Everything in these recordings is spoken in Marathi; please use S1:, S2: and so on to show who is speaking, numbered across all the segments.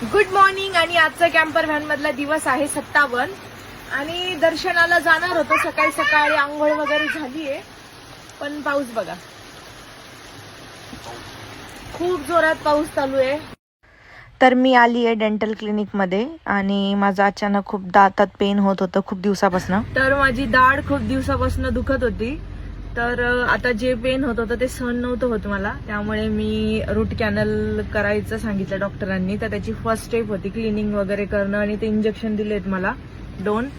S1: Good morning. आणि आजचा कॅम्पर व्हॅन मधला दिवस आहे 57 आणि दर्शनाला जाणार होतो. सकाळी सकाळी आंघोळ वगैरे झालीये, पण पाऊस बघा, खूप जोरात पाऊस चालू आहे.
S2: तर मी आली आहे डेंटल क्लिनिकमध्ये आणि माझं अचानक खूप दातात पेन होत होतं खूप दिवसापासून.
S1: तर माझी दाढ खूप दिवसापासून दुखत होती. तर आता जे पेन होत होतं ते सहन नव्हतं होत मला, त्यामुळे मी रूट कॅनल करायचं सांगितलं डॉक्टरांनी. तर त्याची फर्स्ट स्टेप होती क्लिनिंग वगैरे करणं आणि ते इंजेक्शन दिलेत मला 2.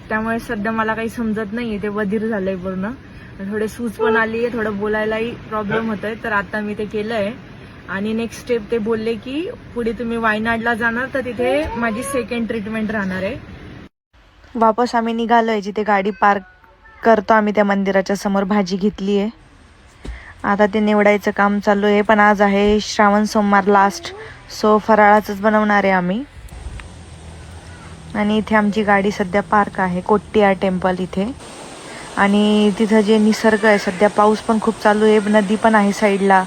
S1: त्यामुळे सध्या मला काही समजत नाहीये, ते बधीर झालंय पूर्ण. थोडे सूज पण आली आहे, थोडं बोलायलाही प्रॉब्लेम होतोय. तर आता मी ते केलंय आणि नेक्स्ट स्टेप ते बोलले की पुढे तुम्ही वायनाडला जाणार, तर तिथे माझी सेकंड ट्रीटमेंट राहणार आहे.
S2: वापस आम्ही निघालोय, जिथे गाडी पार्क करतो आम्ही त्या मंदिराच्या समोर. भाजी घेतली आहे, आता ते निवडायचं काम चालू आहे. पण आज आहे श्रावण सोमवार लास्ट, सो फराळाचंच बनवणार आहे आम्ही. आणि इथे आमची गाडी सध्या पार्क आहे कोट्टियार टेम्पल इथे. आणि तिथं जे निसर्ग आहे, सध्या पाऊस पण खूप चालू आहे, नदी पण आहे साईडला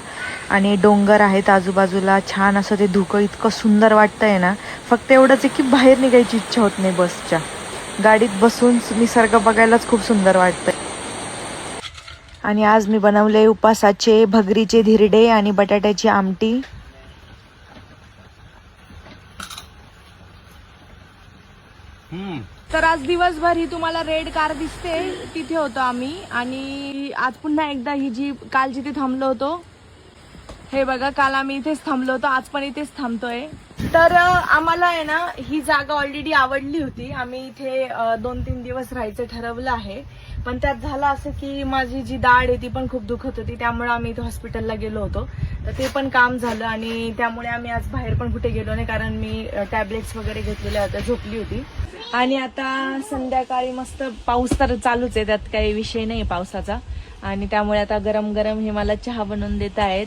S2: आणि डोंगर आहेत आजूबाजूला. छान असं ते धुकं इतकं सुंदर वाटतंय ना. फक्त एवढंच आहे की बाहेर निघायची इच्छा होत नाही बसच्या. गाडीत बसून निसर्ग बघायलाच खूप सुंदर वाटतंय. आणि आज मी बनवले उपासाचे भगरीचे धिरडे आणि बटाट्याची आमटी.
S1: तर आज दिवसभर ही तुम्हाला रेड कार दिसते, तिथे होतो आम्ही. आणि आज पुन्हा एकदा ही जी काल जिथे थांबलो होतो, हे बघा, काल आम्ही इथेच थांबलो होतो, आज पण इथेच थांबतोय. तर आम्हाला आहे ना ही जागा ऑलरेडी आवडली होती. आम्ही इथे 2-3 दिवस राहायचं ठरवलं आहे. पण त्यात झालं असं की माझी जी दाढ आहे ती पण खूप दुखत होती, त्यामुळे आम्ही इथे हॉस्पिटलला गेलो होतो. तर ते पण काम झालं आणि त्यामुळे आम्ही आज बाहेर पण कुठे गेलो नाही, कारण मी टॅबलेट्स वगैरे घेतलेल्या होत्या, झोपली होती. आणि आता संध्याकाळी मस्त पाऊस तर चालूच आहे, त्यात काही विषय नाही पावसाचा. आणि त्यामुळे आता गरम गरम हे मला चहा बनवून देत आहेत.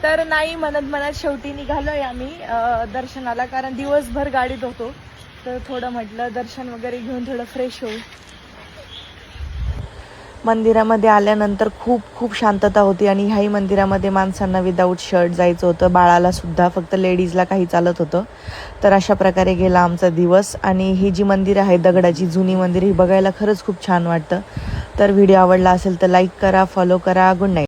S1: तर नाही म्हणत शेवटी निघालोय आम्ही दर्शनाला, कारण दिवसभर गाडीत होतो. तर थोडं म्हटलं दर्शन वगैरे घेऊन थोडं फ्रेश होऊ.
S2: मंदिरामध्ये आल्यानंतर खूप खूप शांतता होती. आणि ह्याही मंदिरामध्ये माणसांना विदाऊट शर्ट जायचं होतं, बाळाला सुद्धा, फक्त लेडीजला काही चालत होतं. तर अशा प्रकारे गेला आमचा दिवस. आणि ही जी मंदिरं आहे दगडाची जुनी मंदिर, ही बघायला खरंच खूप छान वाटतं. तर व्हिडिओ आवडला असेल तर लाईक करा, फॉलो करा. Good night.